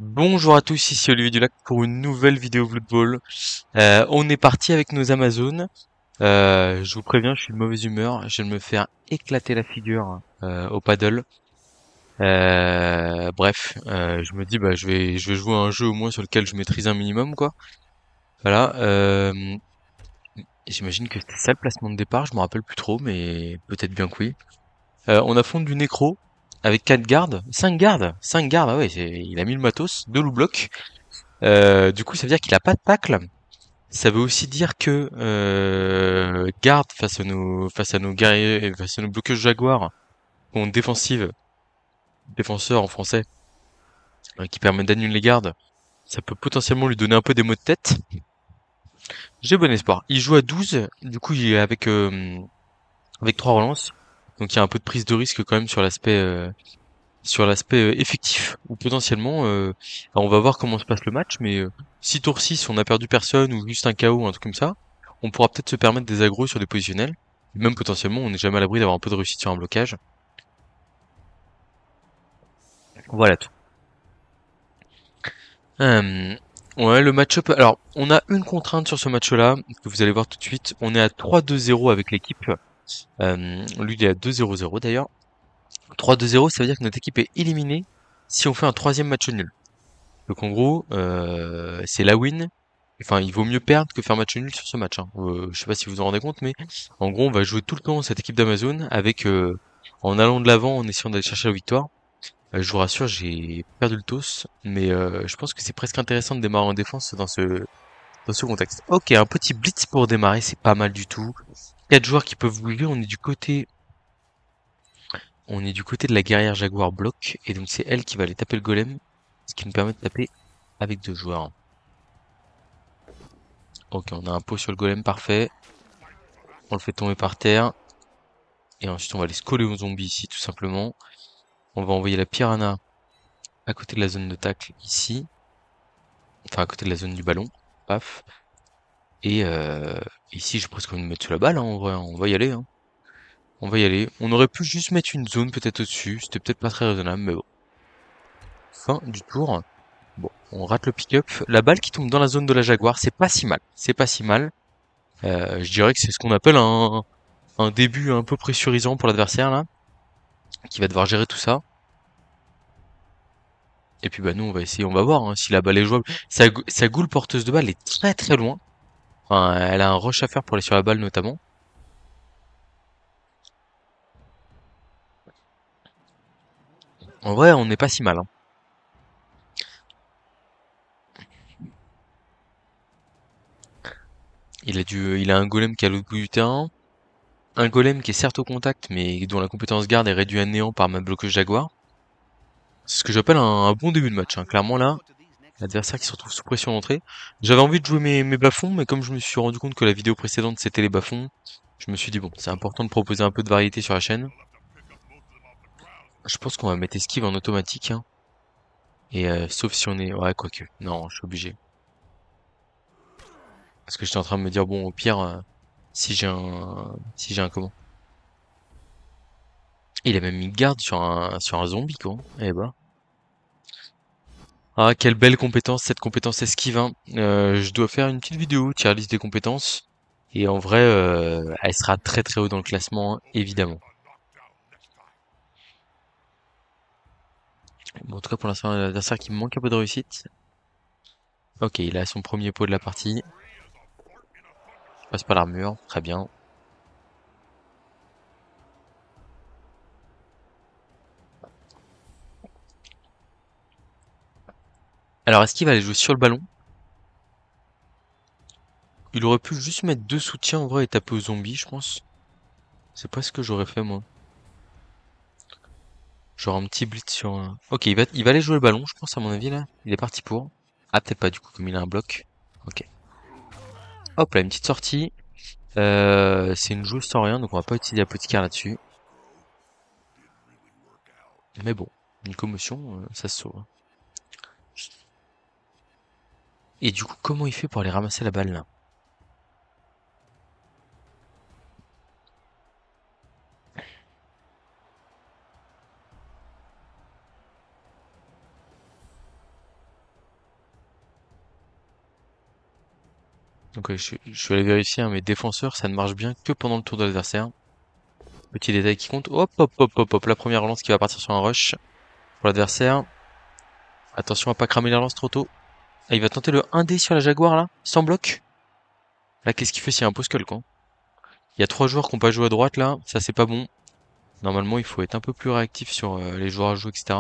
Bonjour à tous, ici Olivier Dulac pour une nouvelle vidéo Blood Bowl. On est parti avec nos Amazones. Je vous préviens, je suis de mauvaise humeur. Je viens de me faire éclater la figure au paddle. Je me dis bah je vais jouer à un jeu au moins sur lequel je maîtrise un minimum quoi. Voilà. J'imagine que c'était ça le placement de départ. Je me rappelle plus trop, mais peut-être bien que oui. On affronte du nécro avec 4 gardes, 5 gardes, 5 gardes. Ah ouais, il a mis le matos, 2 loup blocs. Du coup, ça veut dire qu'il a pas de tacle. Ça veut aussi dire que garde face à nos guerriers, face à nos bloqueuses jaguars, en défenseur en français, qui permet d'annuler les gardes, ça peut potentiellement lui donner un peu des maux de tête. J'ai bon espoir. Il joue à 12, du coup il est avec 3 relances, donc il y a un peu de prise de risque quand même sur l'aspect effectif, ou potentiellement, alors on va voir comment se passe le match, mais si tour 6 on a perdu personne ou juste un KO, un truc comme ça, on pourra peut-être se permettre des agros sur des positionnels. Même potentiellement, on n'est jamais à l'abri d'avoir un peu de réussite sur un blocage. Voilà tout. Euh, ouais, le match-up. Alors, on a une contrainte sur ce match-là, que vous allez voir tout de suite. On est à 3-2-0 avec l'équipe. Lui, il est à 2-0-0 d'ailleurs. 3-2-0, ça veut dire que notre équipe est éliminée si on fait un troisième match nul. Donc en gros, c'est la win. Enfin, il vaut mieux perdre que faire match nul sur ce match, hein. Je sais pas si vous vous en rendez compte, mais en gros, on va jouer tout le temps cette équipe d'Amazon avec en allant de l'avant, en essayant d'aller chercher la victoire. Je vous rassure, j'ai perdu le toss, mais je pense que c'est presque intéressant de démarrer en défense dans ce contexte. Ok, un petit blitz pour démarrer, c'est pas mal du tout. 4 joueurs qui peuvent bouger, on est du côté de la guerrière Jaguar bloc, et donc c'est elle qui va aller taper le golem, ce qui nous permet de taper avec 2 joueurs. Ok, on a un pot sur le golem, parfait. On le fait tomber par terre. Et ensuite, on va aller se coller aux zombies ici, tout simplement. On va envoyer la piranha à côté de la zone de tacle, ici. Enfin, à côté de la zone du ballon. Paf. Et ici, j'ai presque envie de mettre sous la balle, hein, en vrai. On va y aller, hein. On va y aller. On aurait pu juste mettre une zone peut-être au-dessus. C'était peut-être pas très raisonnable, mais bon. Fin du tour. Bon, on rate le pick-up. La balle qui tombe dans la zone de la Jaguar, c'est pas si mal. C'est pas si mal. Je dirais que c'est ce qu'on appelle un début un peu pressurisant pour l'adversaire, là, qui va devoir gérer tout ça. Et puis bah nous on va essayer, on va voir hein, si la balle est jouable. Sa goule porteuse de balle est très très loin. Enfin, elle a un rush à faire pour aller sur la balle notamment. En vrai, on n'est pas si mal, hein. Il a un golem qui est à l'autre bout du terrain. Un golem qui est certes au contact, mais dont la compétence garde est réduite à néant par ma bloqueuse Jaguar. C'est ce que j'appelle un bon début de match, hein. Clairement là, l'adversaire qui se retrouve sous pression d'entrée. J'avais envie de jouer mes bas-fonds, mais comme je me suis rendu compte que la vidéo précédente c'était les bas-fonds, je me suis dit bon, c'est important de proposer un peu de variété sur la chaîne. Je pense qu'on va mettre esquive en automatique, hein. Et sauf si on est... Ouais, quoique. Non, je suis obligé. Parce que j'étais en train de me dire, bon, au pire, si j'ai un comment? Il a même mis garde sur un zombie, quoi. Eh ben. Ah, quelle belle compétence, cette compétence esquive, hein. Je dois faire une petite vidéo, tier liste des compétences. Et en vrai, elle sera très très haut dans le classement, hein, évidemment. Bon, en tout cas, pour l'instant, l'adversaire qui me manque un peu de réussite. Ok, il a son premier pot de la partie. Je passe par l'armure, très bien. Alors, est-ce qu'il va aller jouer sur le ballon? Il aurait pu juste mettre 2 soutiens en vrai et taper aux zombies, je pense. C'est pas ce que j'aurais fait moi. Genre un petit blitz sur un... Ok, il va aller jouer le ballon, je pense à mon avis là. Il est parti pour. Ah, peut-être pas du coup, comme il a un bloc. Ok. Hop là, une petite sortie. C'est une joueuse sans rien, donc on va pas utiliser l'apothicaire là-dessus. Mais bon, une commotion, ça se sauve, hein. Et du coup, comment il fait pour aller ramasser la balle là? Donc je suis allé vérifier, hein, mes défenseurs, ça ne marche bien que pendant le tour de l'adversaire. Petit détail qui compte. Hop, hop, hop, hop, hop. La première relance qui va partir sur un rush pour l'adversaire. Attention à pas cramer la relance trop tôt. Ah, il va tenter le 1D sur la Jaguar là, sans bloc. Là, qu'est-ce qu'il fait s'il y a un post-call, quoi? Il y a 3 joueurs qui n'ont pas joué à droite là, ça c'est pas bon. Normalement, il faut être un peu plus réactif sur les joueurs à jouer, etc.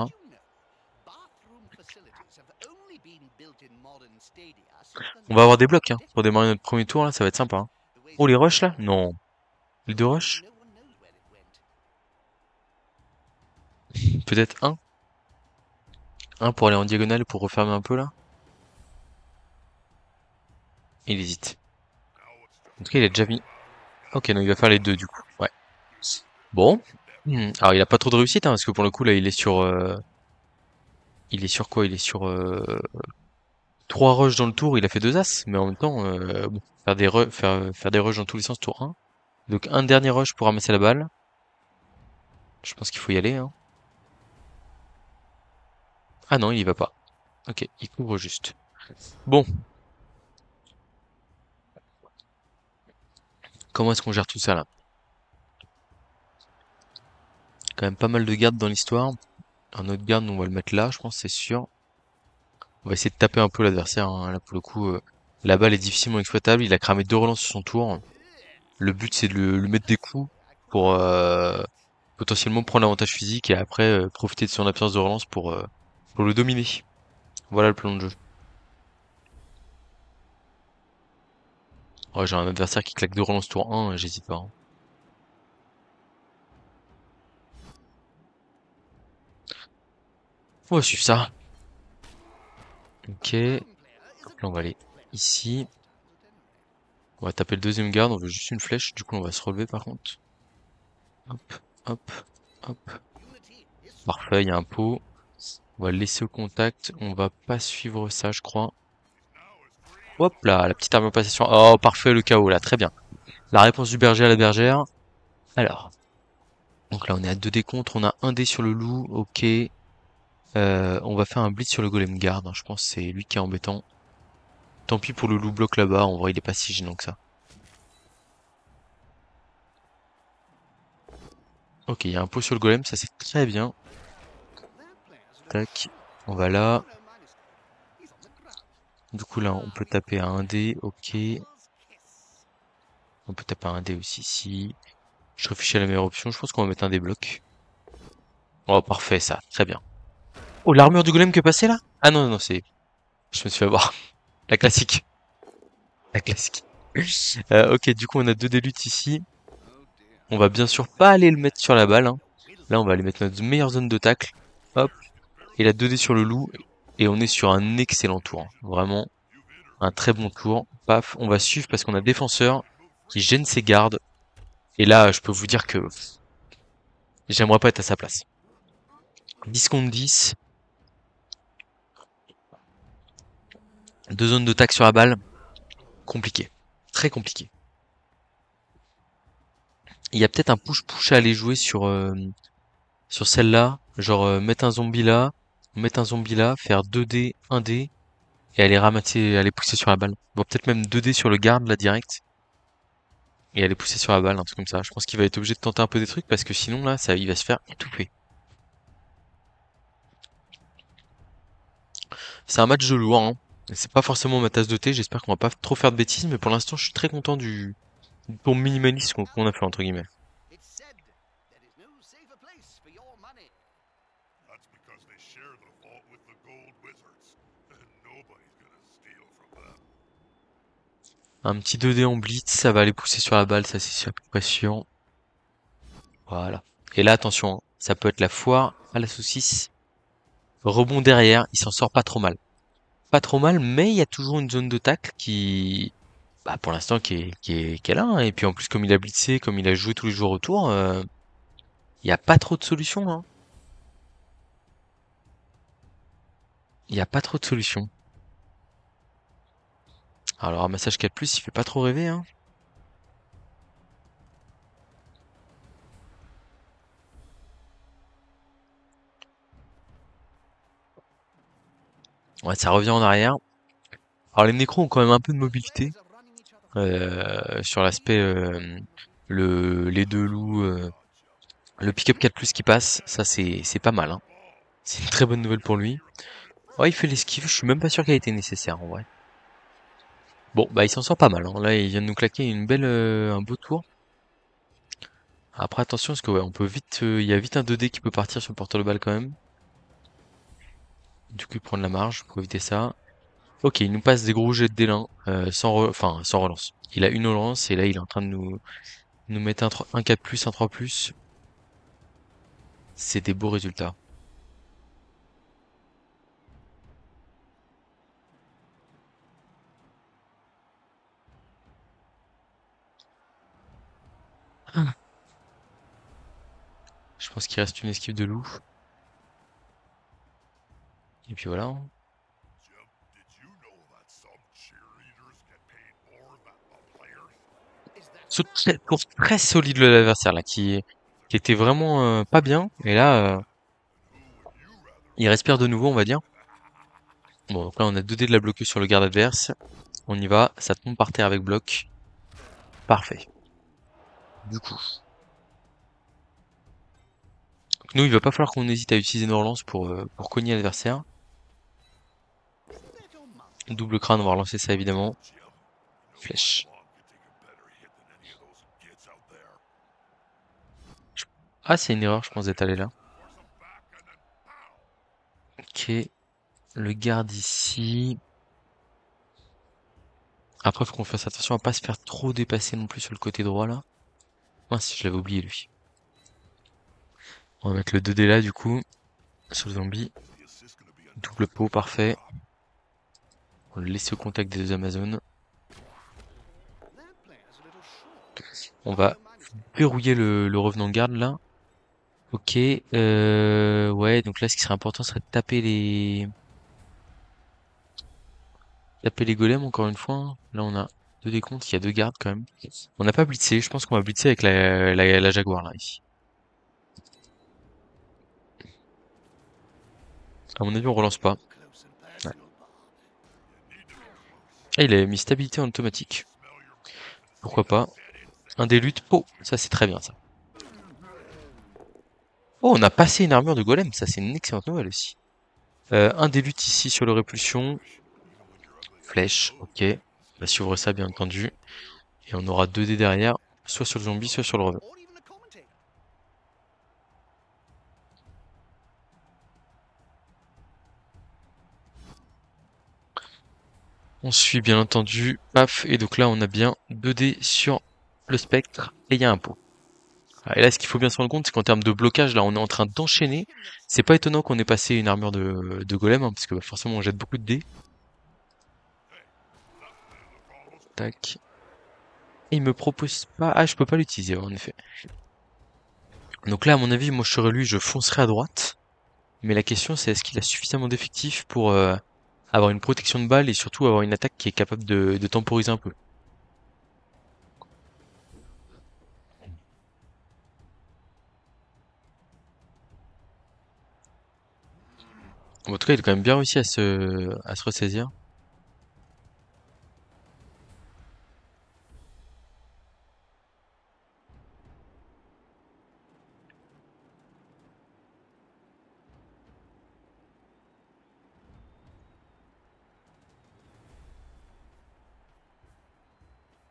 On va avoir des blocs, hein, pour démarrer notre premier tour là, ça va être sympa, hein. Oh, les rushs là? Non. Les 2 rushs? Peut-être un. Un pour aller en diagonale pour refermer un peu là. Il hésite. En tout cas, il a déjà mis. Ok, non, il va faire les deux du coup. Ouais. Bon. Alors, il a pas trop de réussite, hein, parce que pour le coup, là, il est sur... Il est sur quoi? Il est sur 3 rushs dans le tour, il a fait 2 as, mais en même temps, bon, faire des rushs dans tous les sens, tour 1. Donc un dernier rush pour ramasser la balle. Je pense qu'il faut y aller, hein. Ah non, il y va pas. Ok, il couvre juste. Bon, comment est-ce qu'on gère tout ça là? Quand même pas mal de gardes dans l'histoire. Un autre garde, on va le mettre là, je pense, c'est sûr. On va essayer de taper un peu l'adversaire, hein. Là, pour le coup, la balle est difficilement exploitable. Il a cramé 2 relances sur son tour. Le but, c'est de lui mettre des coups pour potentiellement prendre l'avantage physique et après profiter de son absence de relance pour le dominer. Voilà le plan de jeu. Ouais, j'ai un adversaire qui claque 2 relances tour 1, j'hésite pas, hein. On va suivre ça. Ok. Donc là, on va aller ici. On va taper le deuxième garde, on veut juste une flèche, du coup on va se relever par contre. Hop, hop, hop. Parfait, il y a un pot. On va le laisser au contact, on va pas suivre ça je crois. Hop là, la petite arme en passation. Oh parfait le KO là, très bien. La réponse du berger à la bergère. Alors, donc là on est à 2 dés contre, on a un dé sur le loup, ok. On va faire un blitz sur le golem garde, hein. Je pense que c'est lui qui est embêtant. Tant pis pour le loup bloc là-bas, en vrai il est pas si gênant que ça. Ok, il y a un pot sur le golem, ça c'est très bien. Tac, on va là. Du coup là on peut taper à un dé, ok. On peut taper à un dé aussi ici. Je réfléchis à la meilleure option, je pense qu'on va mettre un dé bloc. Oh parfait ça, très bien. Oh l'armure du golem qui est passée là? Ah non, non, c'est... Je me suis fait avoir. La classique. La classique. Ok, du coup on a 2 dés lutte ici. On va bien sûr pas aller le mettre sur la balle, hein. Là on va aller mettre notre meilleure zone de tacle. Hop. Et la 2D sur le loup. Et on est sur un excellent tour, hein. Vraiment un très bon tour. Paf, on va suivre parce qu'on a défenseur qui gêne ses gardes. Et là, je peux vous dire que j'aimerais pas être à sa place. 10 contre 10. 2 zones de tac sur la balle. Compliqué. Très compliqué. Il y a peut-être un push-push à aller jouer sur celle-là. Genre mettre un zombie là, mettre un zombie là, faire 2D, 1D, et aller ramasser, aller pousser sur la balle. Bon, peut-être même 2D sur le garde là direct. Et aller pousser sur la balle, un truc comme ça. Je pense qu'il va être obligé de tenter un peu des trucs parce que sinon là, ça, il va se faire étouffer. C'est un match de lourd, hein. C'est pas forcément ma tasse de thé, j'espère qu'on va pas trop faire de bêtises, mais pour l'instant je suis très content du tour minimaliste qu'on a fait entre guillemets. Un petit 2D en blitz, ça va aller pousser sur la balle, ça c'est à peu près sûr. Voilà. Et là attention, hein, ça peut être la foire à la saucisse. Rebond derrière, il s'en sort pas trop mal. Pas trop mal, mais il y a toujours une zone de tacle qui, bah, pour l'instant, qui est là, hein. Et puis en plus, comme il a blitzé, comme il a joué tous les jours autour, il n'y a pas trop de solutions, hein. Il n'y a pas trop de solutions. Alors, le ramassage 4+, il fait pas trop rêver, hein. Ouais, ça revient en arrière. Alors, les nécros ont quand même un peu de mobilité. sur l'aspect les deux loups, le pick-up 4+ qui passe, ça c'est pas mal, hein. C'est une très bonne nouvelle pour lui. Ouais, il fait l'esquive, je suis même pas sûr qu'elle ait été nécessaire en vrai. Bon, bah il s'en sort pas mal, hein. Là, il vient de nous claquer un beau tour. Après, attention, parce que ouais, on peut vite, il y a vite un 2D qui peut partir sur le porteur de balle quand même. Du coup, il prend de la marge pour éviter ça. Ok, il nous passe des gros jets de délin, enfin, sans relance. Il a une relance et là, il est en train de nous mettre un 4+, un 3+. C'est des beaux résultats. Ah. Je pense qu'il reste une esquive de loup. Et puis voilà, hein. Course très solide de l'adversaire là, qui était vraiment pas bien. Et là, il respire de nouveau, on va dire. Bon, donc là, on a 2 dés de la bloquer sur le garde adverse. On y va, ça tombe par terre avec bloc. Parfait. Du coup. Donc nous, il va pas falloir qu'on hésite à utiliser nos relances pour cogner l'adversaire. Double crâne, on va relancer ça évidemment. Flèche. Ah, c'est une erreur, je pense, d'être allé là. Ok. Le garde ici. Après, faut qu'on fasse attention à pas se faire trop dépasser non plus sur le côté droit là. Mince, je l'avais oublié lui. On va mettre le 2D là du coup. Sur le zombie. Double pot, parfait. On va le laisser au contact des deux Amazones. On va verrouiller le revenant de garde là. Ok. Ouais, donc là ce qui serait important serait de taper les golems encore une fois, hein. Là on a 2 décomptes, il y a 2 gardes quand même. On n'a pas blitzé, je pense qu'on va blitzer avec la Jaguar là ici. À mon avis on relance pas. Ouais. Ah, il avait mis stabilité en automatique. Pourquoi pas. Un des luttes. Oh, ça c'est très bien ça. Oh, on a passé une armure de golem, ça c'est une excellente nouvelle aussi. Un des luttes ici sur le répulsion. Flèche, ok. On va suivre ça bien entendu. Et on aura 2 dés derrière, soit sur le zombie, soit sur le revenant. On suit bien entendu. Paf, et donc là on a bien 2 dés sur le spectre et il y a un pot. Ah, et là ce qu'il faut bien se rendre compte c'est qu'en termes de blocage là on est en train d'enchaîner. C'est pas étonnant qu'on ait passé une armure de golem hein, parce que bah, forcément on jette beaucoup de dés. Tac. Et il me propose pas... Ah je peux pas l'utiliser en effet. Donc là à mon avis moi je serais lui je foncerai à droite. Mais la question c'est est-ce qu'il a suffisamment d'effectifs pour avoir une protection de balle et surtout avoir une attaque qui est capable de temporiser un peu. Bon, en tout cas il a quand même bien réussi à se ressaisir.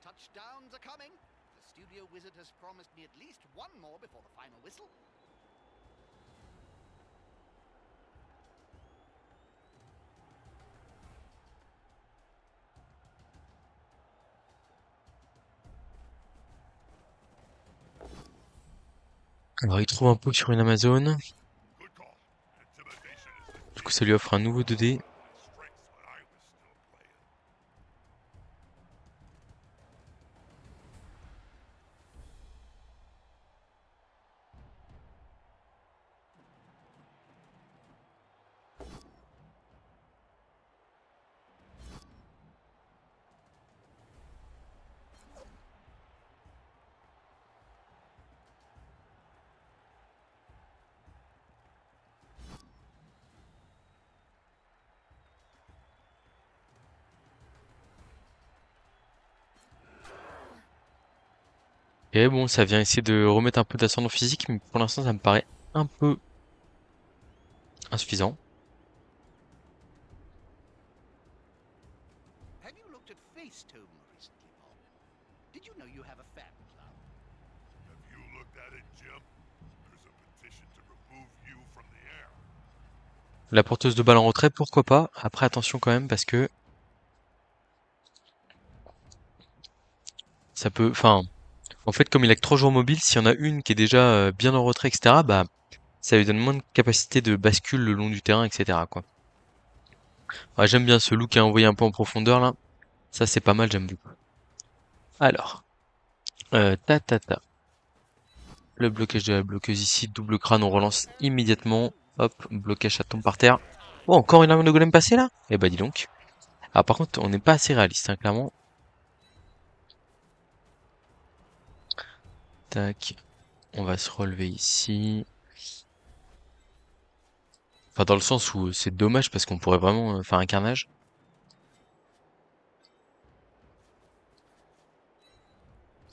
Touchdowns are coming. The studio wizard has promised me at least one more before the final whistle. Alors il trouve un pot sur une Amazone. Du coup ça lui offre un nouveau 2D. Et bon, ça vient essayer de remettre un peu d'ascendant physique, mais pour l'instant, ça me paraît un peu insuffisant. Have you looked at Facetune recently, Bob? Did you know you have a fan club? Have you looked at it, Jim? There's a petition to remove you from the air. La porteuse de balle en retrait, pourquoi pas? Après, attention quand même, parce que ça peut... Enfin, en fait, comme il a que 3 joueurs mobiles, s'il y en a une qui est déjà bien en retrait, etc., bah, ça lui donne moins de capacité de bascule le long du terrain, etc., quoi. Ouais, j'aime bien ce look qui a envoyé un peu en profondeur, là. Ça, c'est pas mal, j'aime beaucoup. Alors, ta. Le blocage de la bloqueuse ici, double crâne, on relance immédiatement. Hop, blocage, ça tombe par terre. Oh, encore une arme de golem passée là? Eh bah dis donc. Ah par contre, on n'est pas assez réaliste, hein, clairement. Tac, on va se relever ici. Enfin, dans le sens où c'est dommage parce qu'on pourrait vraiment faire un carnage.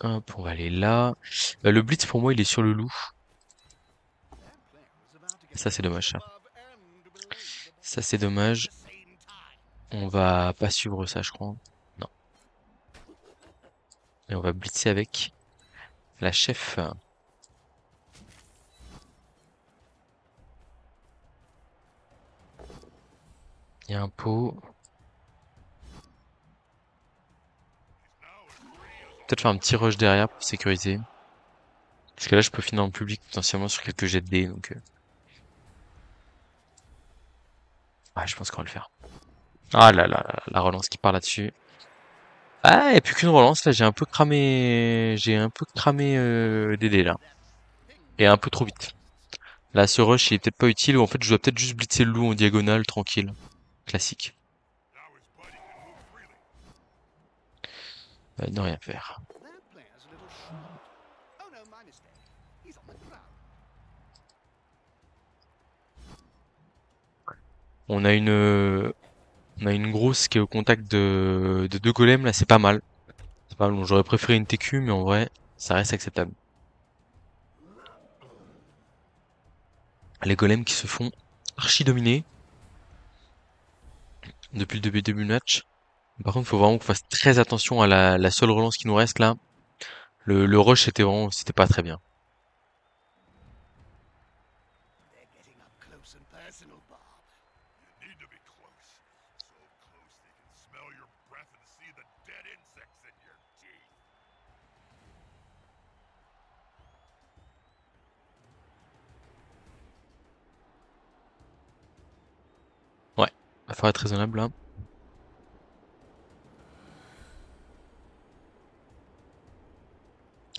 Hop, on va aller là. Le blitz pour moi, il est sur le loup. That player is about to get Ça, c'est both dommage, ça. above and below the Ça, ball c'est at dommage. the same time. On va pas suivre ça, je crois. Non. Et on va blitzer avec la chef. Il y a un pot. Peut-être faire un petit rush derrière pour sécuriser. Parce que là, je peux finir en public potentiellement sur quelques jets de dés, donc... Ouais, je pense qu'on va le faire. Ah là là, là, la relance qui part là-dessus. Ah, et plus qu'une relance, là, j'ai un peu cramé des dés, là. Et un peu trop vite. Là, ce rush, il est peut-être pas utile, ou en fait, je dois peut-être juste blitzer le loup en diagonale, tranquille. Classique. Ne rien faire. That player's a little short. Oh no, my mistake. He's on the ground. On a une, euh, on a une grosse qui est au contact de deux golems, là, c'est pas mal. C'est pas mal. Bon, j'aurais préféré une TQ, mais en vrai, ça reste acceptable. Les golems qui se font archi dominer depuis le début du match. Par contre, faut vraiment qu'on fasse très attention à la seule relance qui nous reste là. Le rush c'était pas très bien. They're getting up close and personal, Bob. You need to be close. So close they can smell your breath and see the dead insects in your teeth. Ouais, va falloir être raisonnable là.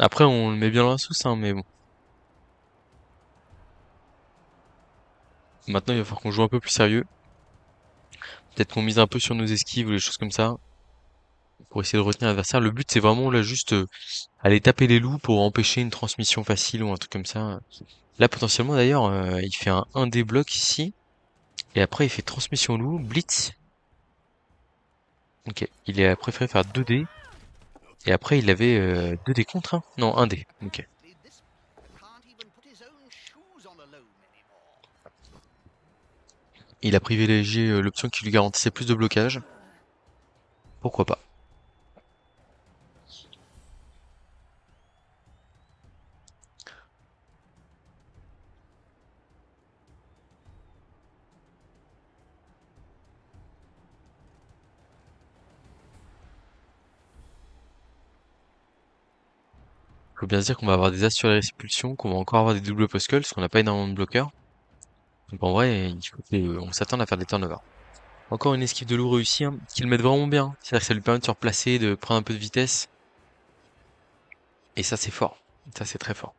Après, on le met bien dans la sauce, hein, mais bon. Maintenant, il va falloir qu'on joue un peu plus sérieux. Peut-être qu'on mise un peu sur nos esquives ou les choses comme ça pour essayer de retenir l'adversaire. Le but, c'est vraiment là juste aller taper les loups pour empêcher une transmission facile ou un truc comme ça. Là, potentiellement d'ailleurs, il fait un des blocs ici et après il fait transmission loup, blitz. Ok, il a préféré faire 2 dés. Et après, il avait 2 dés contre, hein. Non, un dé. Ok. Honestly, this player can't even put his own shoes on alone anymore. Il a privilégié l'option qui lui garantissait plus de blocage. Pourquoi pas. Faut bien se dire qu'on va avoir des as sur les expulsions, qu'on va encore avoir des doubles post-calls, parce qu'on n'a pas énormément de bloqueurs. Donc en vrai, on s'attend à faire des turnovers. Encore une esquive de loup réussie, hein, qui le met vraiment bien. C'est-à-dire que ça lui permet de se replacer, de prendre un peu de vitesse. Et ça, c'est fort. Ça, c'est très fort.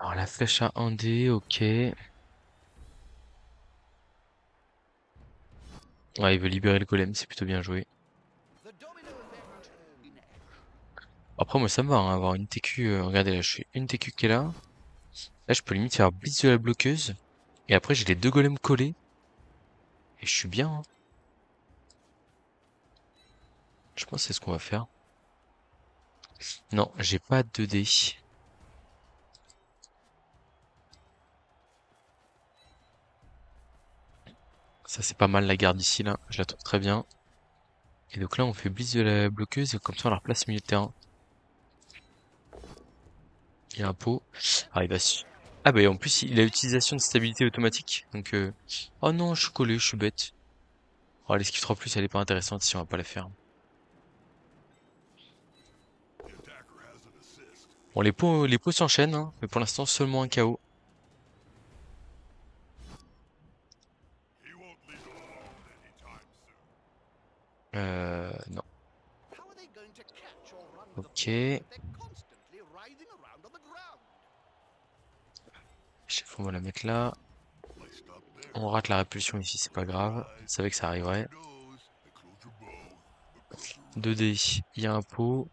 Alors la flèche à 1 dé, ok. Ouais, il veut libérer le golem, c'est plutôt bien joué. The domino effect in action. Après, moi, ça me va, hein, avoir une TQ. Regardez, là, je fais une TQ qui est là. Là, je peux limite faire blitz de la bloqueuse. Et après, j'ai les deux golems collés. Et je suis bien, hein. Je pense que c'est ce qu'on va faire. Non, j'ai pas de 2D. Ça, c'est pas mal, la garde ici, là. Je la trouve très bien. Et donc là, on fait blitz de la bloqueuse. Et comme ça, on la replace au milieu de terrain. Il y a un pot. Ah, il va Ah, bah, en plus, il a utilisation de stabilité automatique. Donc, oh non, je suis collé, je suis bête. Oh, l'esquive 3+, elle est pas intéressante si on va pas la faire. The attacker has an assist. Bon, les pots s'enchaînent, hein, mais pour l'instant, seulement un KO. He won't leave it alone anytime soon. Non. How are they going to catch or run the Ok. food if they're constantly writhing around on the ground? Chef, on va la mettre là. Placed up there. On rate la répulsion ici, c'est pas grave. Je savais que ça arriverait. Nose. Include your bow. Include your 2D, il y a un pot.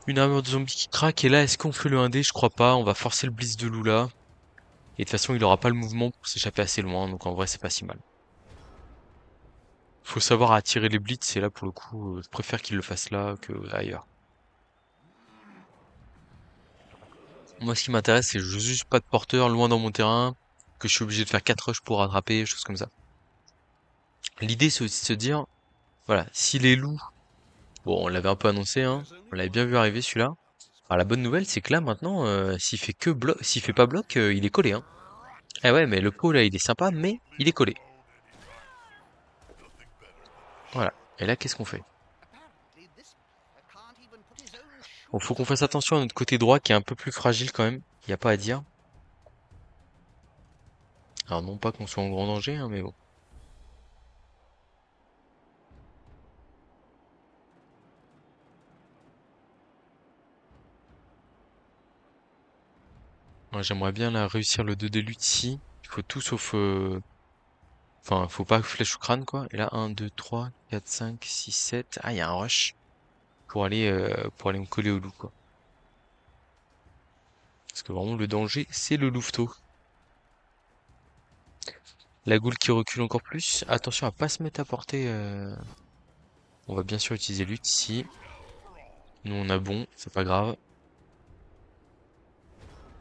Une armure de zombie qui craque. Et là, est-ce qu'on fait le 1D? Je crois pas. On va forcer le blitz de Lula. Et de toute façon, il aura pas le mouvement pour s'échapper assez loin. Donc en vrai, c'est pas si mal. Faut savoir attirer les blitz. Et là, pour le coup, je préfère qu'il le fasse là que ailleurs. Moi, ce qui m'intéresse, c'est juste pas de porteur loin dans mon terrain. Que je suis obligé de faire 4 rushs pour rattraper, choses comme ça. L'idée, c'est aussi de se dire, voilà, si les loups, bon, on l'avait un peu annoncé, hein, on l'avait bien vu arriver celui-là. Alors la bonne nouvelle, c'est que là maintenant, s'il fait pas bloc, il est collé, hein. Ah ouais, mais le pot là, il est sympa, mais il est collé. Voilà. Et là, qu'est-ce qu'on fait? Apparently, this player can't even put his own Bon, faut shoes qu'on fasse together. attention à notre côté droit qui est un peu plus fragile quand même. Y a pas à dire. Alors non pas qu'on soit en grand danger, hein, mais bon. Moi, j'aimerais bien là réussir le 2D lutte ici. Il faut tout sauf, enfin, faut pas flèche au crâne quoi. Et là, 1, 2, 3, 4, 5, 6, 7. Ah, il y a un rush pour aller me coller au loup quoi. Parce que vraiment le danger, c'est le louveteau. La goule qui recule encore plus. Attention à pas se mettre à portée. On va bien sûr utiliser lutte ici. Nous on a bon, c'est pas grave.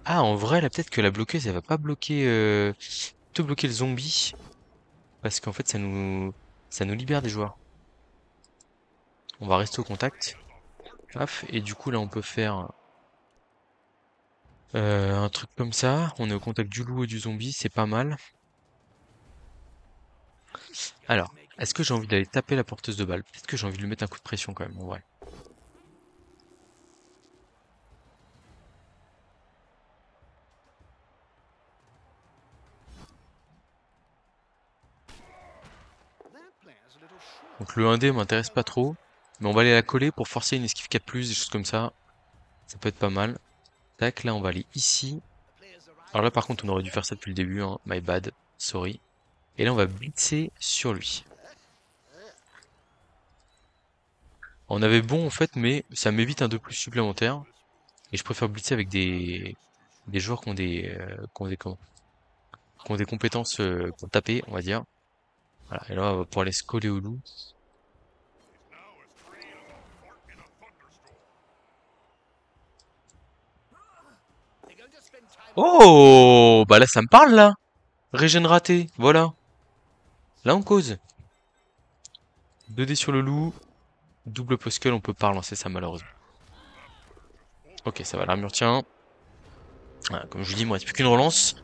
Ah, en vrai, là peut-être que la bloqueuse, elle va pas bloquer, plutôt bloquer le zombie. Parce qu'en fait, ça nous libère des joueurs. On va rester au contact. Paf, et du coup là on peut faire un truc comme ça. On est au contact du loup et du zombie, c'est pas mal. Alors, est-ce que j'ai envie d'aller taper la porteuse de balle? Peut-être que j'ai envie de lui mettre un coup de pression quand même, en vrai. That player's a little short. Donc le 1D m'intéresse pas trop, mais on va aller la coller pour forcer une esquive 4+, des choses comme ça. Ça peut être pas mal. Tac, là on va aller ici. The players arrive Alors là at the par contre on aurait dû faire ça depuis le début, hein. My bad, sorry. Et là on va blitzer sur lui. On avait bon en fait, mais ça m'évite un 2+ supplémentaire. Et je préfère blitzer avec des joueurs qui ont des compétences pour taper, on va dire. Voilà, et là on va pouvoir aller se coller au loup. now as free as a fart in a thunderstorm. They're going to spend time. Oh, bah là ça me parle là. Régène raté, voilà. Là on cause. 2D sur le loup. Double poskel, on peut pas relancer ça malheureusement. Ok, ça va, l'armure tient. Voilà, comme je vous dis, moi, il reste plus qu'une relance.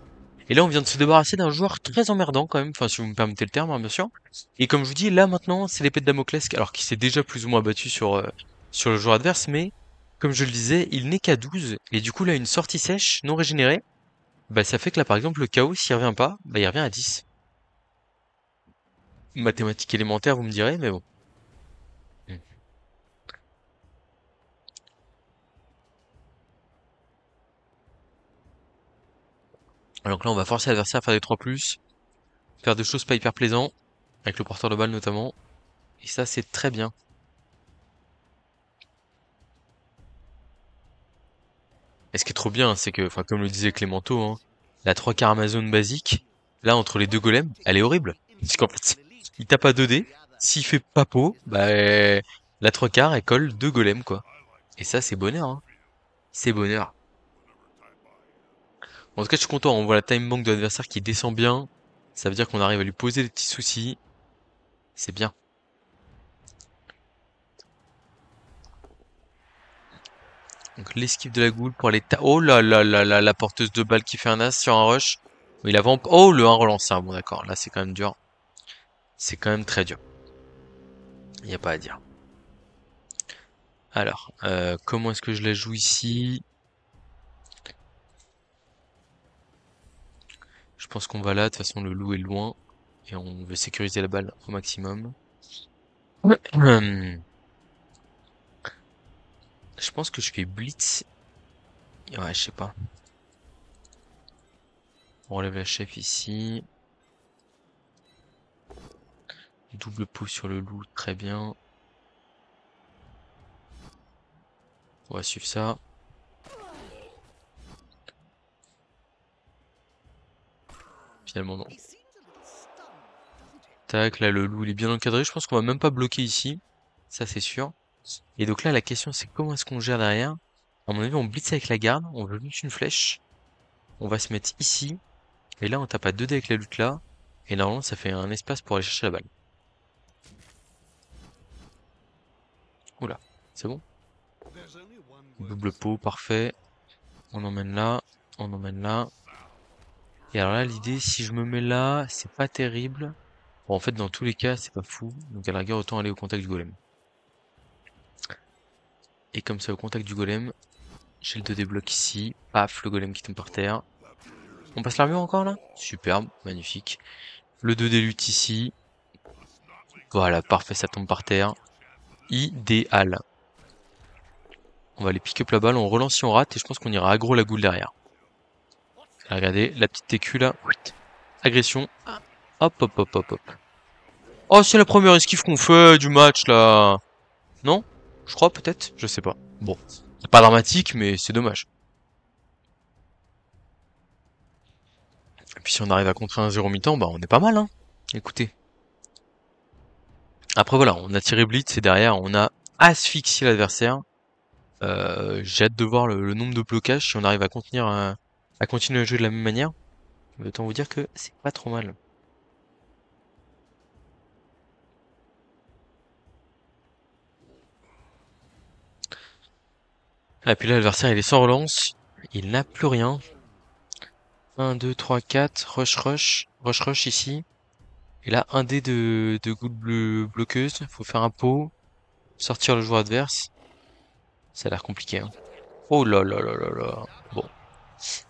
Et là, on vient de se débarrasser d'un joueur très emmerdant quand même, enfin si vous me permettez le terme, hein, bien sûr. Et comme je vous dis, là maintenant, c'est l'épée de Damoclès, alors qu'il s'est déjà plus ou moins battu sur le joueur adverse, mais comme je le disais, il n'est qu'à 12, et du coup là, une sortie sèche, non régénérée, bah ça fait que là, par exemple, le chaos, s'il revient pas, bah il revient à 10. Mathématiques élémentaires, vous me direz, mais bon. Hmm. Donc là, on va forcer l'adversaire à faire des 3+, faire des choses pas hyper plaisantes, avec le porteur de balle notamment. Et ça, c'est très bien. Et ce qui est trop bien, c'est que, enfin, comme le disait Clémento, hein, la 3/4 Amazon basique, là, entre les deux golems, elle est horrible. Parce qu'en fait, il tape à 2D, s'il fait pas pot, bah, la 3/4, elle colle 2 golems, quoi. Et ça, c'est bonheur, hein. C'est bonheur. En tout cas, je suis content, on voit la time bank de l'adversaire qui descend bien. Ça veut dire qu'on arrive à lui poser des petits soucis. C'est bien. Donc l'esquive de la goule pour aller oh là là là là, la porteuse de balle qui fait un as sur un rush. Il a vraiment... Oh, le 1 relancé. Bon d'accord, là c'est quand même dur. C'est quand même très dur. Il n'y a pas à dire. Alors, comment est-ce que je la joue ici? Je pense qu'on va là, de toute façon le loup est loin. Et on veut sécuriser la balle au maximum. Je pense que je fais blitz. Ouais, je sais pas. On relève la chef ici. Double pouce sur le loup, très bien. On va suivre ça. Finalement non. Tac, là le loup il est bien encadré. Je pense qu'on va même pas bloquer ici. Ça c'est sûr. Et donc là la question c'est comment est-ce qu'on gère derrière. À mon avis on blitz avec la garde. On veut juste une flèche. On va se mettre ici. Et là on tape à 2D avec la lutte là. Et normalement ça fait un espace pour aller chercher la balle. Oula, c'est bon. Double pot, parfait. On emmène là. On emmène là. Et alors là l'idée si je me mets là, c'est pas terrible. Bon, en fait dans tous les cas c'est pas fou. Donc à la rigueur autant aller au contact du golem. Et comme ça au contact du golem, j'ai le 2D bloc ici. Paf, le golem qui tombe par terre. On passe l'armure encore là? Superbe, magnifique. Le 2D lutte ici. Voilà, parfait, ça tombe par terre. Idéal. On va aller pick up la balle, on relance si on rate et je pense qu'on ira aggro la goule derrière. Regardez, la petite TQ là. Agression. Hop, hop, hop, hop, hop. Oh, c'est la première esquive qu'on fait du match là. Non? Je crois peut-être, je sais pas. Bon, c'est pas dramatique mais c'est dommage. Et puis si on arrive à contrer un 0 mi-temps, bah on est pas mal hein. Écoutez. Après voilà, on a tiré blitz et derrière on a asphyxié l'adversaire. J'ai hâte de voir le nombre de blocages si on arrive à contenir, à continuer à jouer de la même manière. Autant vous dire que c'est pas trop mal. Et puis là l'adversaire il est sans relance, il n'a plus rien. 1, 2, 3, 4, rush rush, rush rush ici. Et là un dé de goutte bleue bloqueuse, faut faire un pot, sortir le joueur adverse. Ça a l'air compliqué hein. Oh là là là là là. Bon.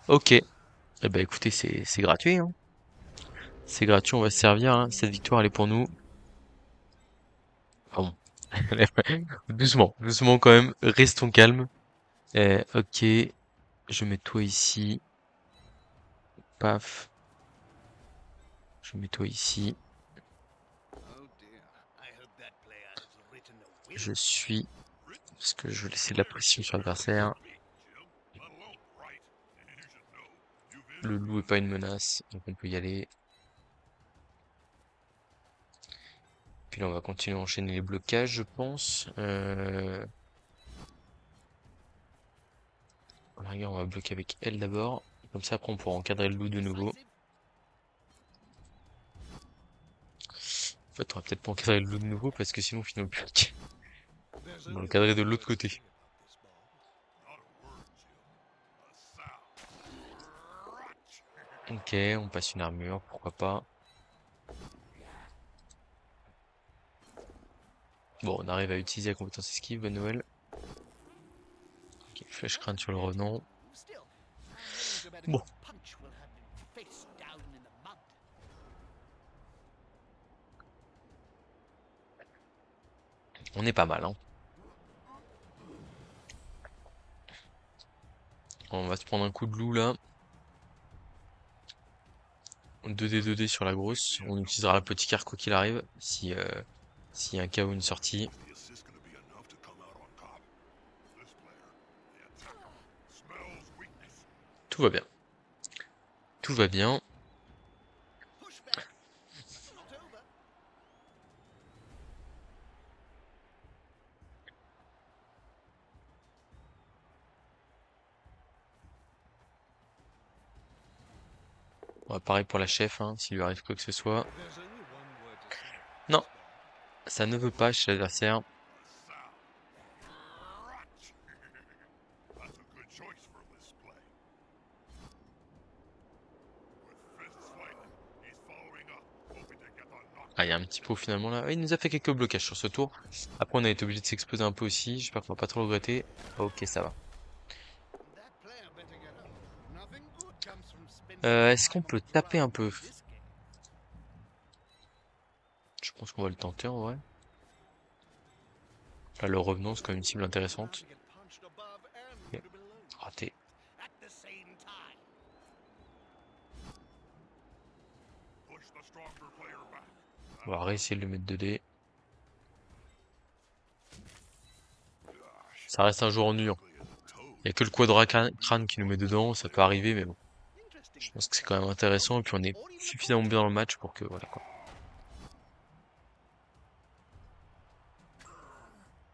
Ok. Eh ben écoutez, c'est gratuit hein. C'est gratuit, on va se servir hein. Cette victoire elle est pour nous. Pardon. Doucement, doucement quand même, restons calmes. Ok, je mets toi ici. Paf. Je mets toi ici. Je suis. Parce que je vais laisser de la pression sur l'adversaire. Le loup est pas une menace, donc on peut y aller. Puis là, on va continuer à enchaîner les blocages, je pense. Regarde, on va bloquer avec elle d'abord. Comme ça, après, on pourra encadrer le loup de nouveau. En fait, on va peut-être pas encadrer le loup de nouveau parce que sinon, finalement, on va l'encadrer de l'autre côté. Ok, on passe une armure, pourquoi pas. Bon, on arrive à utiliser la compétence esquive, bonne nouvelle. Ok, flèche crâne sur le revenant. Bon. On est pas mal, hein. On va se prendre un coup de loup, là. 2D 2D sur la grosse. On utilisera la petite carte quoi qu'il arrive. S'il y a un KO, une sortie. Is the assist gonna be enough to come out on top? This player, the attacker, smells weakness. Tout va bien. Tout va bien. Push back. It's not over. On va pareil pour la chef, hein, s'il lui arrive quoi que ce soit. Non, ça ne veut pas chez l'adversaire. That's a good choice for this play. With fists fighting, he's following up, hoping to get the knock. Ah, il y a un petit pot finalement là. Il nous a fait quelques blocages sur ce tour. Après, on a été obligé de s'exposer un peu aussi. J'espère qu'on va pas trop le regretter. Ok, ça va. That player better get up. Nothing good comes from spending Est-ce qu'on time on peut the taper un ground peu? in this game. Je pense qu'on va le tenter en vrai. Là, le revenant, c'est quand même une cible intéressante. To get punched above and Ok. below Raté. at the same time. Push the stronger player back. On va réessayer de le mettre 2D. Ça reste un joueur ennuyant. Il n'y a que le quadra crâne qui nous met dedans. Ça peut arriver, mais bon. Interesting. Je pense que c'est quand même intéressant. Et puis, on est suffisamment bien dans le match pour que, voilà quoi.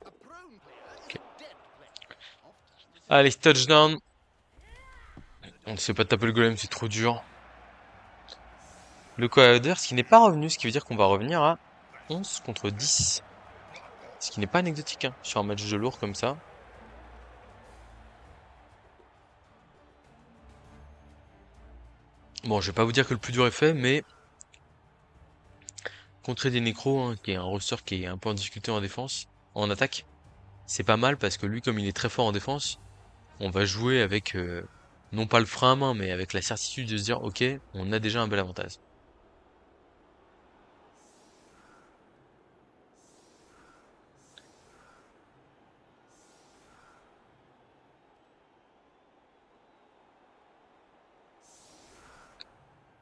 A prone player is Ok. a dead player. Often Allez, touchdown. On ne sait pas taper le golem, c'est trop dur. Le co-adverse qui n'est pas revenu, ce qui veut dire qu'on va revenir à 11 contre 10. Ce qui n'est pas anecdotique, hein, sur un match de lourd comme ça. Bon, je vais pas vous dire que le plus dur est fait, mais contrer des nécros, hein, qui est un roster qui est un peu en difficulté en défense, en attaque, c'est pas mal parce que lui, comme il est très fort en défense, on va jouer avec, non pas le frein à main, mais avec la certitude de se dire, ok, on a déjà un bel avantage.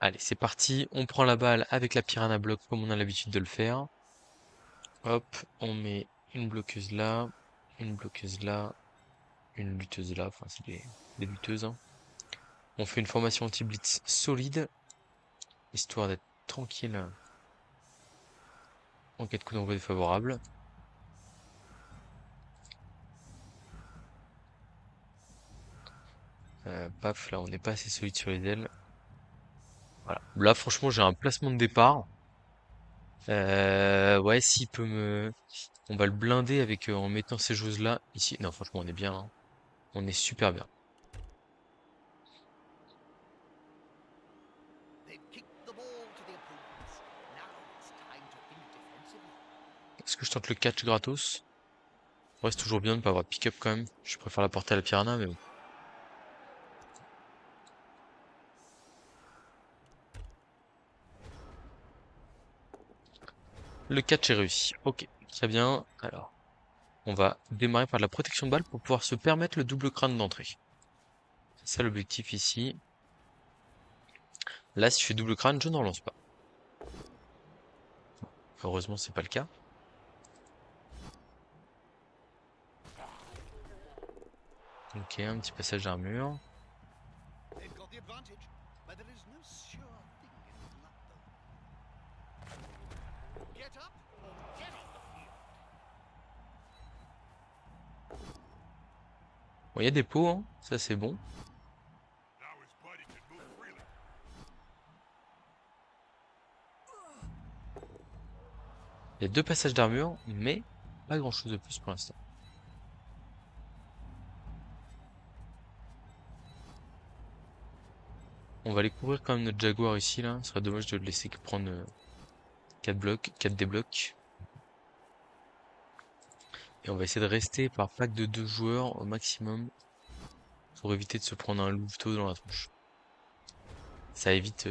Allez, c'est parti, on prend la balle avec la piranha block comme on a l'habitude de le faire. Hop, on met une bloqueuse là, une bloqueuse là, une lutteuse là, enfin c'est des lutteuses, hein. On fait une formation anti-blitz solide, histoire d'être tranquille en cas de coup d'envoi défavorable. Paf, là on n'est pas assez solide sur les ailes. Voilà. Là franchement j'ai un placement de départ. Ouais, s'il peut me... On va le blinder avec en mettant ces choses là ici. Non franchement on est bien, hein. On est super bien. they've kicked the ball to the opponents. Now it's time to think defensively. Est-ce que je tente le catch gratos? Ouais, c'est toujours bien de ne pas avoir de pick-up quand même. Je préfère la porter à la piranha, mais bon. Le catch est réussi. Ok, très bien. Alors, on va démarrer par de la protection de balle pour pouvoir se permettre le double crâne d'entrée. C'est ça l'objectif ici. Là, si je fais double crâne, je ne relance pas. Heureusement, c'est pas le cas. Ok, un petit passage d'armure. They've got the advantage, but there is no sure thing in luck, though. Get up or get off the field. Bon, il y a des pots, hein. Ça c'est bon. Now his buddy can move freely. Il y a deux passages d'armure, mais pas grand chose de plus pour l'instant. On va aller couvrir quand même notre Jaguar ici, là. Ce serait dommage de le laisser prendre 4 blocs, 4 déblocs. Et on va essayer de rester par pack de 2 joueurs au maximum pour éviter de se prendre un louveteau dans la tronche. Ça évite...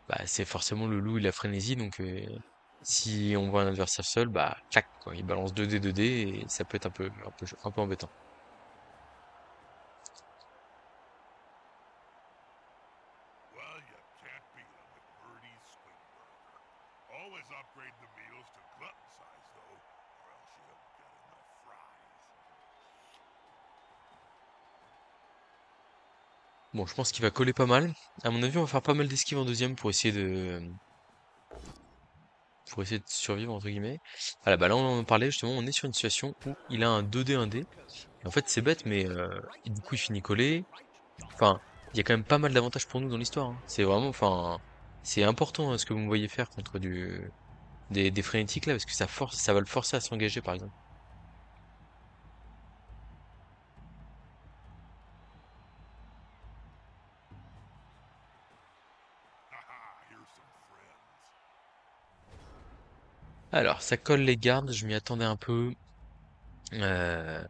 bah, c'est forcément le loup, il a frénésie, donc si on voit un adversaire seul, bah, clac, quoi, il balance 2D, 2D, et ça peut être un peu embêtant. Well, you can't beat him Bon, je pense qu'il va coller pas mal. À mon avis, on va faire pas mal d'esquives en deuxième pour essayer de survivre entre guillemets. Voilà, bah là on en parlait justement, on est sur une situation où il a un 2D 1D. Et en fait c'est bête mais et du coup il finit collé. Enfin, il y a quand même pas mal d'avantages pour nous dans l'histoire, hein. C'est vraiment, enfin, c'est important hein, ce que vous me voyez faire contre des frénétiques là parce que ça va le forcer à s'engager par exemple. Haha, here's some friends. Alors ça colle les gardes, je m'y attendais un peu. Euh,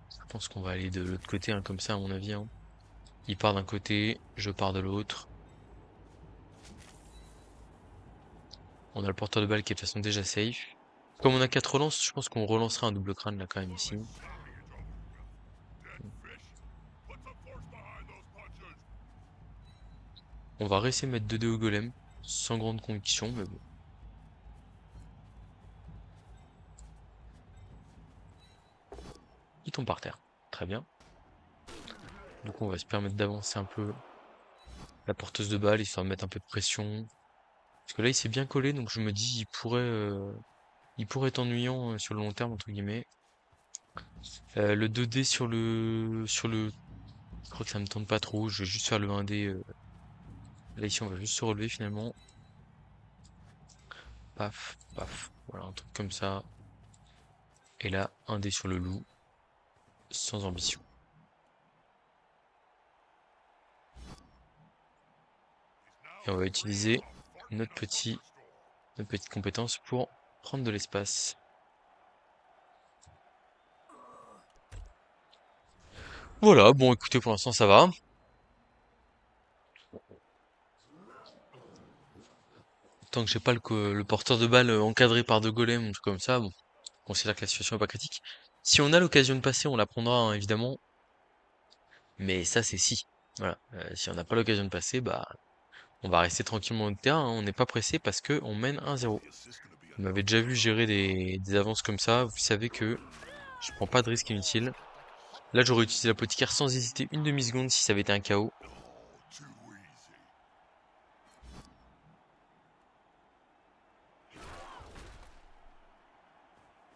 je pense qu'on va aller de l'autre côté hein, comme ça à mon avis, hein. Il part d'un côté, je pars de l'autre. On a le porteur de balle qui est de toute façon déjà safe. Comme on a 4 relances, je pense qu'on relancera un double crâne là quand même ici. Dead fish. Put some force behind those punches. On va réessayer de mettre 2 dés au golem, sans grande conviction, mais bon. Il tombe par terre. Très bien. Donc on va se permettre d'avancer un peu la porteuse de balle, histoire de mettre un peu de pression. Parce que là il s'est bien collé, donc je me dis il pourrait être ennuyant sur le long terme entre guillemets. Le 2D sur le. Je crois que ça me tente pas trop, je vais juste faire le 1D. Là ici on va juste se relever finalement. Paf, paf. Voilà, un truc comme ça. Et là, un dé sur le loup, sans ambition. Et on va utiliser notre petit, notre petite compétence pour prendre de l'espace. Voilà, bon écoutez, pour l'instant ça va. Tant que j'ai pas le porteur de balle encadré par deux golems, un truc comme ça, bon, on considère que la situation est pas critique. Si on a l'occasion de passer, on la prendra hein, évidemment. Mais ça c'est si. Voilà. Si on n'a pas l'occasion de passer, bah on va rester tranquillement au terrain, hein. On n'est pas pressé parce que on mène 1-0. The assist gonna be a Vous m'avez déjà vu gérer des avances comme ça, vous savez que je prends pas de risque inutile. Là, j'aurais utilisé l'apothicaire sans hésiter une demi-seconde si ça avait été un KO. no too easy.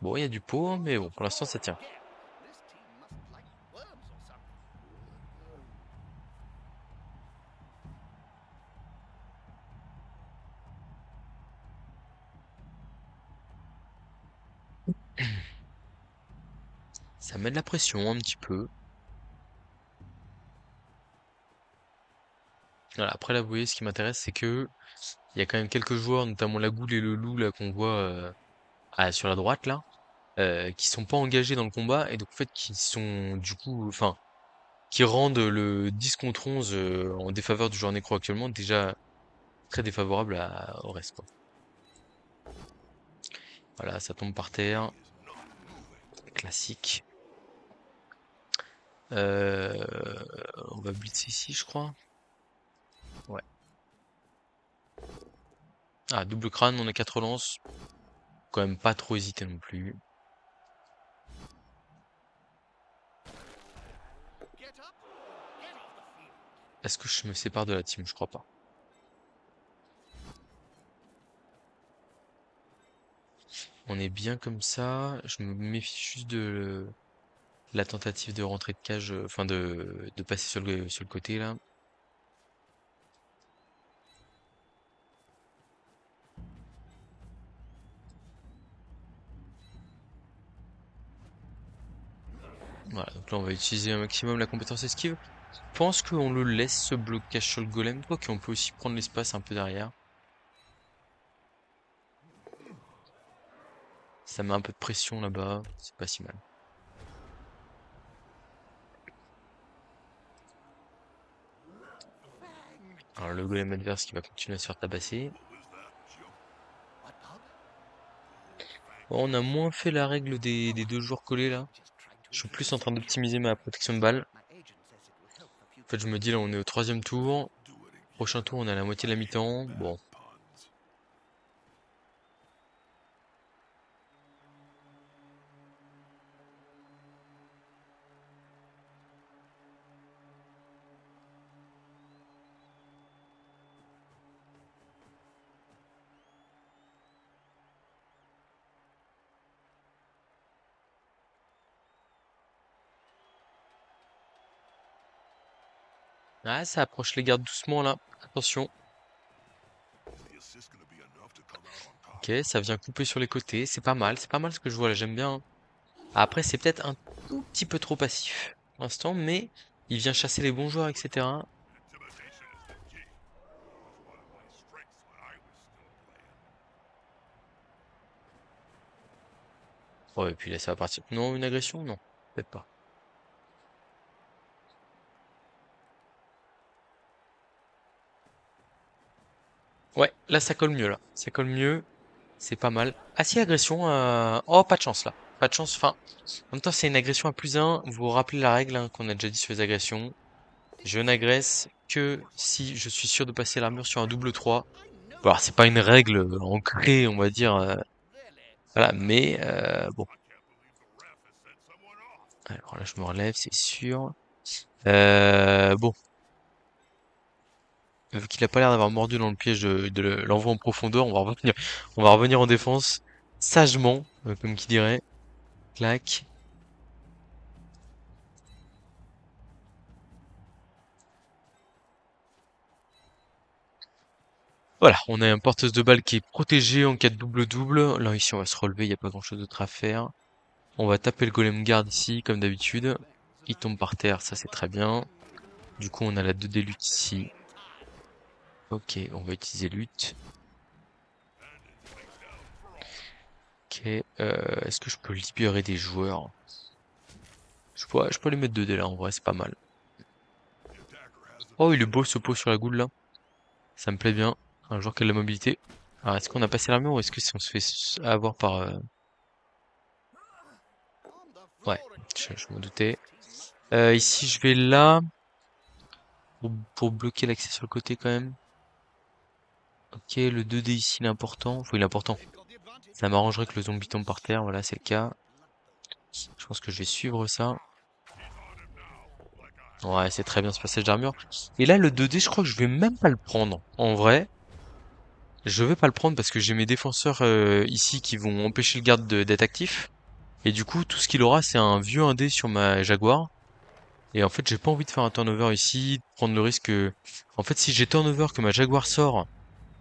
Bon, il y a du pot, hein, mais bon, pour l'instant, ça tient. This team must like worms or something. Ça met de la pression un petit peu. Voilà, après là, vous voyez, ce qui m'intéresse, c'est que il y a quand même quelques joueurs, notamment la Goule et le Loup, là, qu'on voit sur la droite, là, qui sont pas engagés dans le combat, et donc, en fait, qui sont, du coup, enfin, qui rendent le 10 contre 11 en défaveur du joueur nécro actuellement, déjà très défavorable au reste, quoi. Voilà, ça tombe par terre. Classique. Euh, on va blitz ici, je crois. Ouais. Ah, double crâne, on a 4 relances. Quand même pas trop hésiter non plus. Get up, get off the field. Est-ce que je me sépare de la team? Je crois pas. On est bien comme ça. Je me méfie juste de la tentative de rentrer de cage, enfin de passer sur le côté là. Voilà, donc là on va utiliser un maximum la compétence esquive. Je pense qu'on le laisse ce blocage sur le golem, quoi qu'on peut aussi prendre l'espace un peu derrière. Ça met un peu de pression là-bas, c'est pas si mal. Alors le golem adverse qui va continuer à se faire tabasser. What, Bob? Bon, on a moins fait la règle des deux joueurs collés là. Just trying to Je suis influence plus en train the game. d'optimiser ma protection de balle. My agent says it will help for En fait, future je me dis là, on est au troisième tour. Do it again. Prochain tour, on est à la moitié de la mi-temps. Bon, Puns. Ah, ça approche les gardes doucement là. Attention. Is the assist gonna be enough to come out on top? Ok, ça vient couper sur les côtés. C'est pas mal. C'est pas mal ce que je vois là. J'aime bien, hein. Après, c'est peut-être un tout petit peu trop passif pour l'instant, mais il vient chasser les bons joueurs, etc. Intimidation is the key. It was one of my strengths when I was still playing. Ouais, et puis là, ça va partir. Non, une agression? Non, peut-être pas. Ouais, là, ça colle mieux, là. Ça colle mieux. C'est pas mal. Ah si, agression. Oh, pas de chance, là. Pas de chance. Enfin, en même temps, c'est une agression à +1. Vous vous rappelez la règle hein, qu'on a déjà dit sur les agressions. Je n'agresse que si je suis sûr de passer l'armure sur un double 3. Bon, alors, c'est pas une règle ancrée, on va dire. Voilà, mais bon. I can't believe the ref has sent someone off. Alors là, je me relève, c'est sûr. Bon. Vu qu'il a pas l'air d'avoir mordu dans le piège de l'envoi en profondeur, on va revenir en défense sagement, comme qui dirait. Clac. Voilà, on a un porteuse de balle qui est protégé en cas de double-double. Là, ici, on va se relever, il n'y a pas grand-chose d'autre à faire. On va taper le golem garde ici, comme d'habitude. Il tombe par terre, ça c'est très bien. Du coup, on a la 2D lutte ici. Ok, on va utiliser lutte. Ok, est-ce que je peux libérer des joueurs? Je peux les mettre 2D là, en vrai, c'est pas mal. Oh, il est beau ce pot sur la goule là. Ça me plaît bien. Un joueur qui a de la mobilité. Alors, est-ce qu'on a passé l'armure ou est-ce que si on se fait avoir par... Ouais, je m'en doutais. Ici, je vais là. Pour bloquer l'accès sur le côté quand même. Ok, le 2D ici, il est important. Enfin, il est important. Ça m'arrangerait que le zombie tombe par terre. Voilà, c'est le cas. Je pense que je vais suivre ça. Ouais, c'est très bien ce passage d'armure. Et là, le 2D, je crois que je vais même pas le prendre. En vrai, je vais pas le prendre parce que j'ai mes défenseurs ici qui vont empêcher le garde d'être actif. Et du coup, tout ce qu'il aura, c'est un vieux 1D sur ma Jaguar. Et en fait, j'ai pas envie de faire un turnover ici, de prendre le risque que... En fait, si j'ai turnover, que ma Jaguar sort,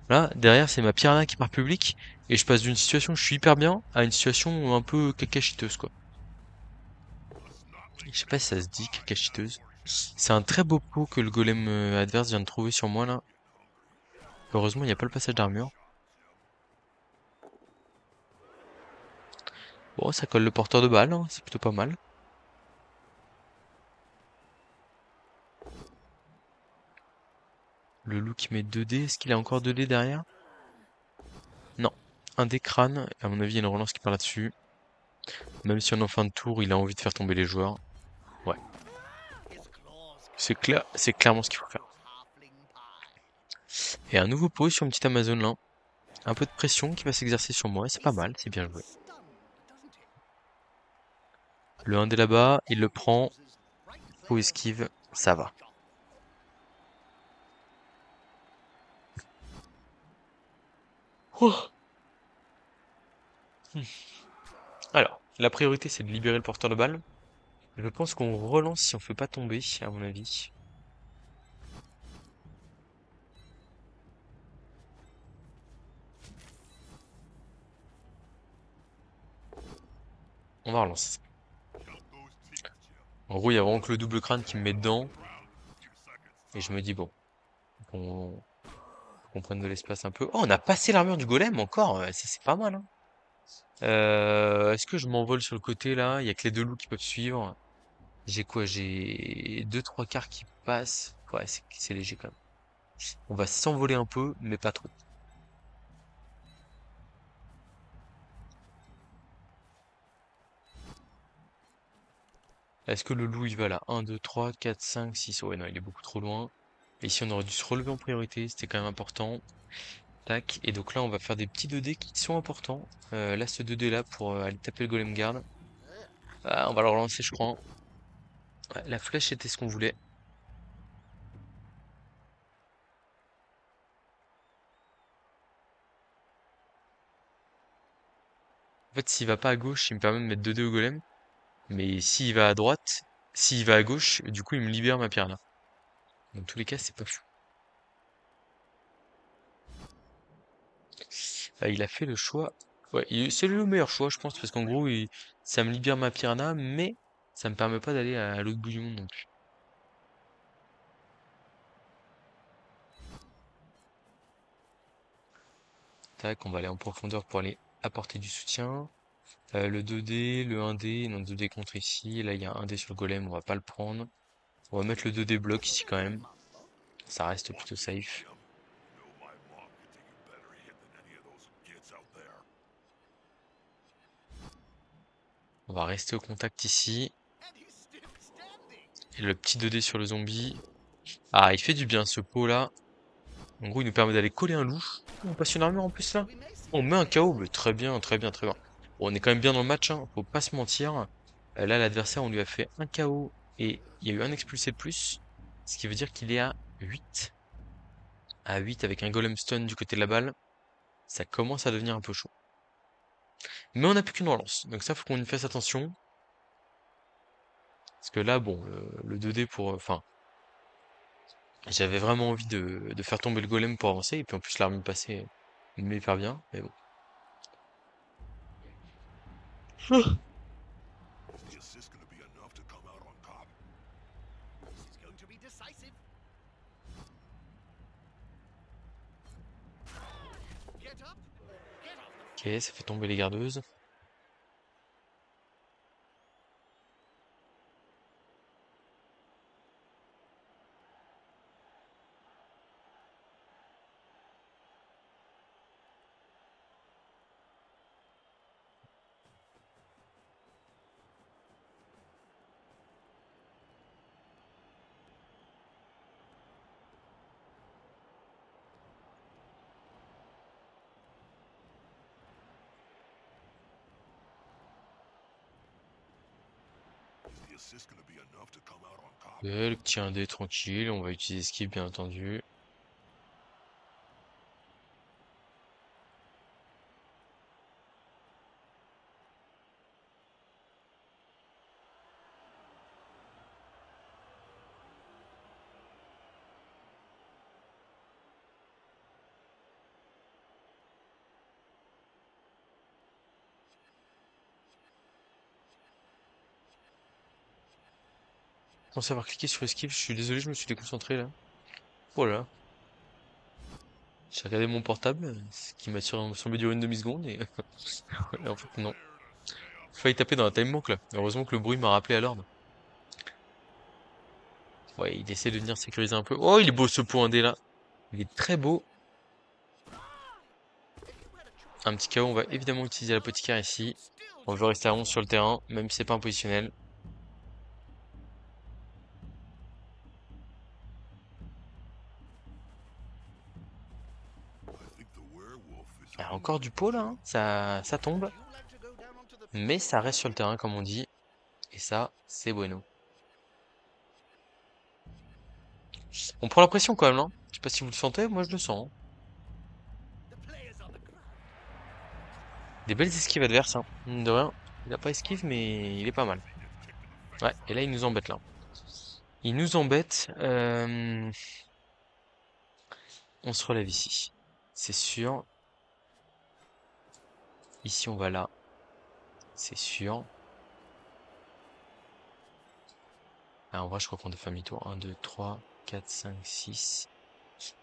là, derrière, c'est ma Piranha qui part public, et je passe d'une situation où je suis hyper bien, à une situation un peu cacachiteuse, quoi. Je sais pas si ça se dit, cacachiteuse. C'est un très beau pot que le golem adverse vient de trouver sur moi, là. Heureusement, il n'y a pas le passage d'armure. Bon, ça colle le porteur de balle, hein, c'est plutôt pas mal. Le loup qui met 2D, est-ce qu'il a encore 2D derrière? Non. Un des crânes, à mon avis, il y a une relance qui part là-dessus. Même si on est en fin de tour, il a envie de faire tomber les joueurs. Ouais. C'est clairement ce qu'il faut faire. Et un nouveau pot sur une petite Amazon là. Un peu de pression qui va s'exercer sur moi, c'est pas mal, c'est bien joué. Le 1D là-bas, il le prend. Pot esquive, ça va. Oh. Alors, la priorité c'est de libérer le porteur de balle. Je pense qu'on relance si on fait pas tomber, à mon avis. On va relancer. En gros, il y a vraiment que le double crâne qui me met dedans. Et je me dis, bon, on, qu'on prenne de l'espace un peu. Oh, on a passé l'armure du golem encore. C'est pas mal, hein. Est-ce que je m'envole sur le côté là? Il y a que les deux loups qui peuvent suivre. J'ai quoi? J'ai deux, trois quarts qui passent. Ouais, c'est léger quand même. On va s'envoler un peu, mais pas trop. Est-ce que le loup il va là? 1, 2, 3, 4, 5, 6. Ouais, non, il est beaucoup trop loin. Et ici, on aurait dû se relever en priorité. C'était quand même important. Tac. Et donc là, on va faire des petits 2D qui sont importants. Là, ce 2D là pour aller taper le golem garde. Ah, on va le relancer, je crois. Ouais, la flèche était ce qu'on voulait. En fait, s'il va pas à gauche, il me permet de mettre 2D au golem. Mais s'il va à droite, s'il va à gauche, du coup, il me libère ma piranha. Dans tous les cas, c'est pas fou. Il a fait le choix. Ouais, c'est le meilleur choix, je pense, parce qu'en gros, ça me libère ma piranha, mais ça me permet pas d'aller à l'autre bout du monde non plus. Tac, on va aller en profondeur pour aller apporter du soutien. Le 2D, le 1D, non 2D contre ici. Là, il y a un 1D sur le golem, on va pas le prendre. On va mettre le 2D bloc ici quand même. Ça reste plutôt safe. Jim, you know my mom could take a better hit than any of those kids out there. On va rester au contact ici. And he's still standing. Et le petit 2D sur le zombie. Ah, il fait du bien ce pot là. En gros, il nous permet d'aller coller un loup. On passe une armure en plus là. We may see On met un KO, mais très bien, très bien, très bien. Bon, on est quand même bien dans le match, hein, faut pas se mentir. Là, l'adversaire, on lui a fait un KO et il y a eu un expulsé de plus. Ce qui veut dire qu'il est à 8. À 8 avec un golem stun du côté de la balle. Ça commence à devenir un peu chaud. Mais on n'a plus qu'une relance. Donc ça, faut qu'on y fasse attention. Parce que là, bon, le 2D pour... Enfin, j'avais vraiment envie de faire tomber le golem pour avancer. Et puis en plus, l'arme passée m'hyper bien. Mais bon. Is the assist going to be enough to come out on top? this is going to be decisive. Get up or get off the Ok, ça fait tomber les gardeuses. Is the assist going to be enough to come out on top? Le petit 1D tranquille, on va utiliser skip bien entendu. Je pense avoir cliqué sur esquive, je suis désolé, je me suis déconcentré là. Voilà. J'ai regardé mon portable, ce qui m'a semblé durer une demi-seconde et voilà, en fait non. Failli taper dans la time bank là. Heureusement que le bruit m'a rappelé à l'ordre. Ouais, il essaie de venir sécuriser un peu. Oh, il est beau ce point 1D là. Il est très beau. Un petit KO, on va évidemment utiliser l'apothicaire ici. On veut rester à 11 sur le terrain, même si c'est pas un positionnel. I think the werewolf is Ah, encore du pot là, hein. Ça tombe. You like to go down onto the Mais ça reste sur le terrain comme on dit. Et ça, c'est bueno. On prend la pression quand même, hein. Je sais pas si vous le sentez, moi je le sens, hein. the players on the ground. Des belles esquives adverses, hein. Mine de rien. Il a pas esquive, mais il est pas mal. Ouais, et là il nous embête là. Il nous embête. On se relève ici. C'est sûr. Ici on va là. C'est sûr. Ah, en vrai je crois qu'on doit faire demi-tour. 1, 2, 3, 4, 5, 6.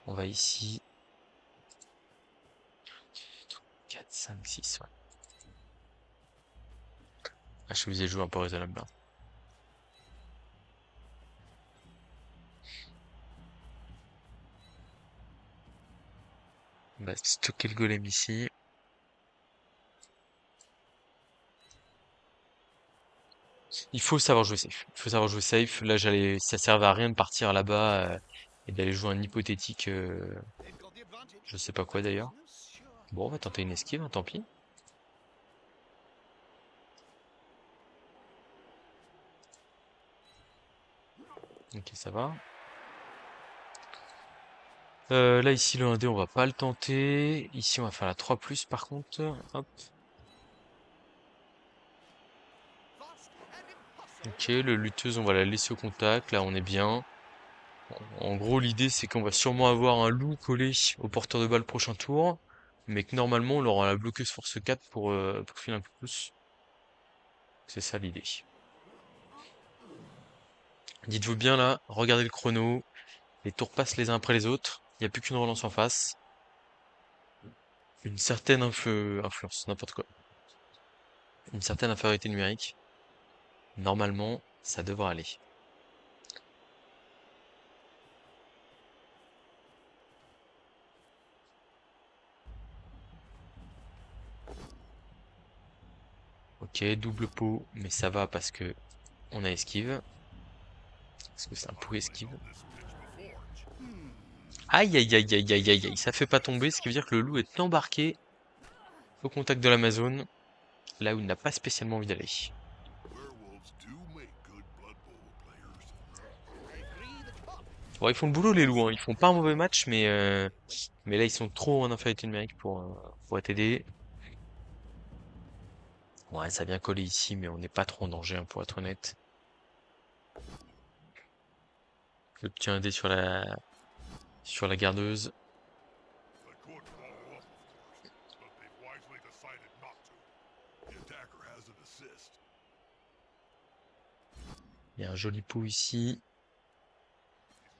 On va ici. 4, 5, 6, ouais. Ah, je suis obligé de jouer un peu raisonnable là. On va stocker le golem ici. Il faut savoir jouer safe. Il faut savoir jouer safe. Là, ça servait à rien de partir là-bas et d'aller jouer un hypothétique, They've got the advantage. je sais pas quoi d'ailleurs. No, sure. Bon, on va tenter une esquive, hein, tant pis. Ok, ça va. Là, ici, le 1D, on va pas le tenter. Ici, on va faire la 3+, par contre. Hop. Fast and impossible. Ok, le lutteuse, on va la laisser au contact. Là, on est bien. En gros, l'idée, c'est qu'on va sûrement avoir un loup collé au porteur de balle prochain tour, mais que normalement, on aura la bloqueuse force 4 pour filer un peu plus. C'est ça l'idée. Dites-vous bien là, regardez le chrono, les tours passent les uns après les autres, il n'y a plus qu'une relance en face. Une certaine influence, n'importe quoi. Une certaine infériorité numérique. Normalement, ça devrait aller. Ok, double pot, mais ça va parce que on a esquive. Parce que c'est un pot esquive. Aïe aïe aïe aïe aïe aïe aïe, ça fait pas tomber, ce qui veut dire que le loup est embarqué au contact de l'Amazone, là où il n'a pas spécialement envie d'aller. Werewolves do make good Blood Bowl players. I agree that Bob Bon, ils font le boulot les loups, hein. Ils font pas un mauvais match, mais là ils sont trop en infériorité numérique pour être aidés. Ouais, ça vient coller ici, mais on n'est pas trop en danger, hein, pour être honnête. J'obtiens un dé sur la gardeuse. They could follow up, of course, but they've wisely decided not to. The attacker has an assist. Il y a un joli pot ici,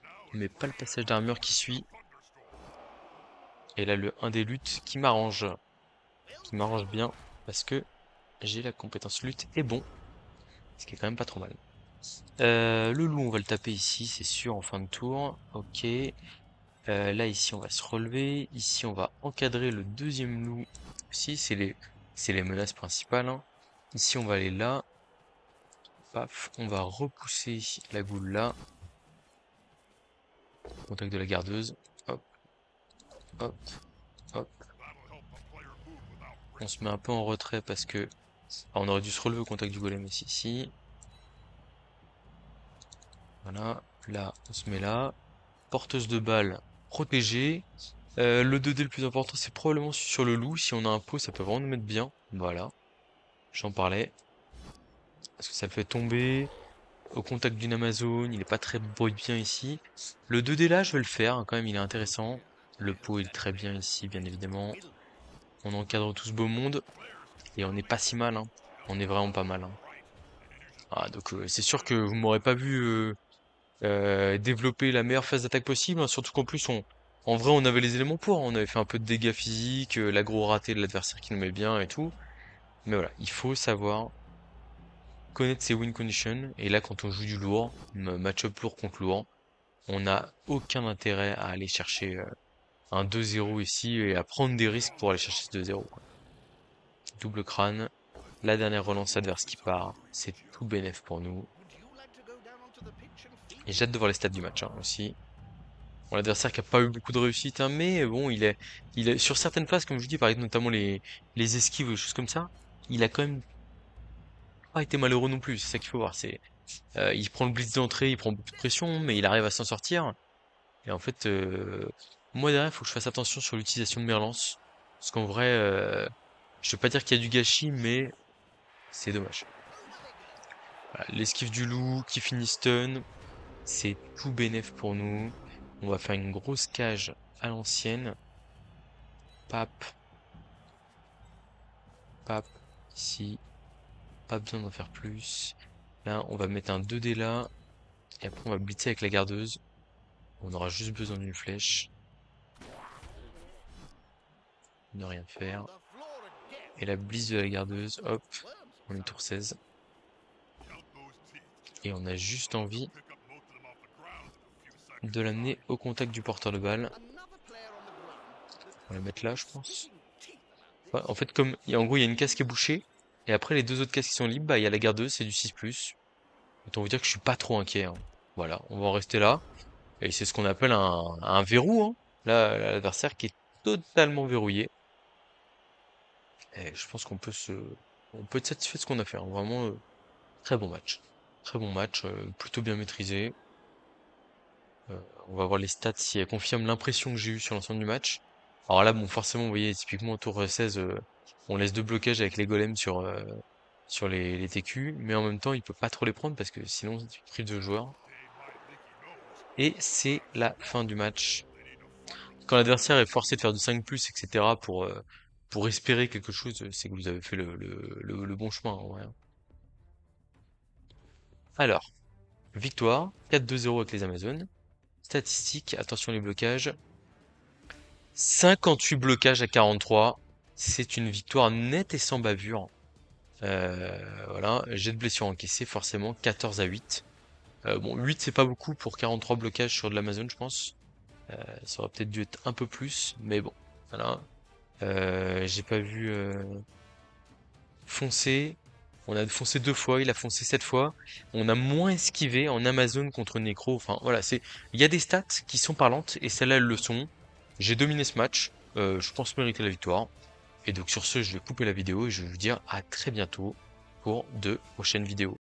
Now mais it's pas le free passage and d'armure qui running suit. thunderstorm. Et là, le 1 des luttes qui m'arrange bien, parce que j'ai la compétence lutte et bon, ce qui est quand même pas trop mal. Le loup, on va le taper ici, c'est sûr, en fin de tour. Ok. Là, ici, on va se relever. Ici, on va encadrer le deuxième loup. Aussi, c'est les menaces principales, hein. Ici, on va aller là. Paf, on va repousser la goule là. Contact de la gardeuse. Hop, hop, hop. That'll help the player move without On risk. se met un peu en retrait parce que on aurait dû se relever au contact du golem aussi ici. Voilà. Là, on se met là. Porteuse de balle protégée. Le 2D le plus important, c'est probablement sur le loup. Si on a un pot, ça peut vraiment nous mettre bien. Voilà, j'en parlais. Parce que ça le fait tomber au contact d'une Amazone. Il est pas très bien ici. Le 2D là, je vais le faire, hein, quand même, il est intéressant. Le pot est très bien ici, bien évidemment. On encadre tout ce beau monde. Et on n'est pas si mal, hein. On est vraiment pas mal, hein. Ah, donc c'est sûr que vous m'aurez pas vu développer la meilleure phase d'attaque possible, hein. Surtout qu'en plus, en vrai, on avait les éléments pour, hein. On avait fait un peu de dégâts physiques, l'aggro raté de l'adversaire qui nous met bien et tout. Mais voilà, il faut savoir connaître ses win conditions. Et là, quand on joue du lourd, match-up lourd contre lourd, on n'a aucun intérêt à aller chercher un 2-0 ici et à prendre des risques pour aller chercher ce 2-0, quoi. Double crâne, la dernière relance adverse qui part, c'est tout bénef pour nous. would you like to go down onto the pitch and feed Et j'ai hâte de voir les stats du match, hein, aussi. Bon, l'adversaire qui a pas eu beaucoup de réussite, hein, mais bon, il est sur certaines phases, comme je vous dis, par exemple notamment les esquives ou des choses comme ça, il a quand même pas été malheureux non plus. C'est ça qu'il faut voir. Il prend le blitz d'entrée, il prend beaucoup de pression, mais il arrive à s'en sortir. Et en fait, moi derrière, il faut que je fasse attention sur l'utilisation de mes relances, parce qu'en vrai, je veux pas dire qu'il y a du gâchis, mais c'est dommage. Voilà, l'esquive du loup qui finit stun, c'est tout bénef pour nous. On va faire une grosse cage à l'ancienne. Pap, pap, ici. Pas besoin d'en faire plus. Là, on va mettre un 2D là. Et après, on va blitzer avec la gardeuse. On aura juste besoin d'une flèche. Ne rien faire. the floor of death? Et la blitz de la gardeuse, hop, Worms on est tour 16. Count those teeth. Et on a juste envie Pick up most of them off the ground in a few seconds. de l'amener au contact du porteur de balle. Another player on the ground. On va la mettre là, je pense. Sticking teeth about this. Ouais, en fait, comme, en gros, il y a une case qui est bouchée. Et après, les deux autres cases qui sont libres, bah, il y a la gardeuse, c'est du 6+. Autant vous dire que je suis pas trop inquiet, hein. Voilà, on va en rester là. Et c'est ce qu'on appelle un verrou, hein. Là, l'adversaire qui est totalement verrouillé. Et je pense on peut être satisfait de ce qu'on a fait, hein. Vraiment, très bon match. Très bon match, plutôt bien maîtrisé. On va voir les stats si elles confirment l'impression que j'ai eue sur l'ensemble du match. Alors là, bon, forcément, vous voyez, typiquement au tour 16, on laisse deux blocages avec les golems sur les TQ, mais en même temps, il peut pas trop les prendre parce que sinon, tu prives de joueurs. Day my Mickey knows. Et c'est la fin du match. Quand l'adversaire est forcé de faire du 5+, etc. pour espérer quelque chose, c'est que vous avez fait le bon chemin, en vrai. Alors, victoire, 4-2-0 avec les Amazones. Statistiques, attention les blocages. 58 blocages à 43. C'est une victoire nette et sans bavure. Voilà, jet de blessure encaissé, forcément, 14-8. Bon, 8 c'est pas beaucoup pour 43 blocages sur de l'Amazon, je pense. Ça aurait peut-être dû être un peu plus, mais bon, voilà. J'ai pas vu foncer. On a foncé 2 fois, il a foncé 7 fois. On a moins esquivé en Amazon contre Necro. Enfin, voilà, il y a des stats qui sont parlantes, et celles-là, elles le sont. J'ai dominé ce match. Je pense mériter la victoire. Et donc sur ce, je vais couper la vidéo et je vais vous dire à très bientôt pour de prochaines vidéos.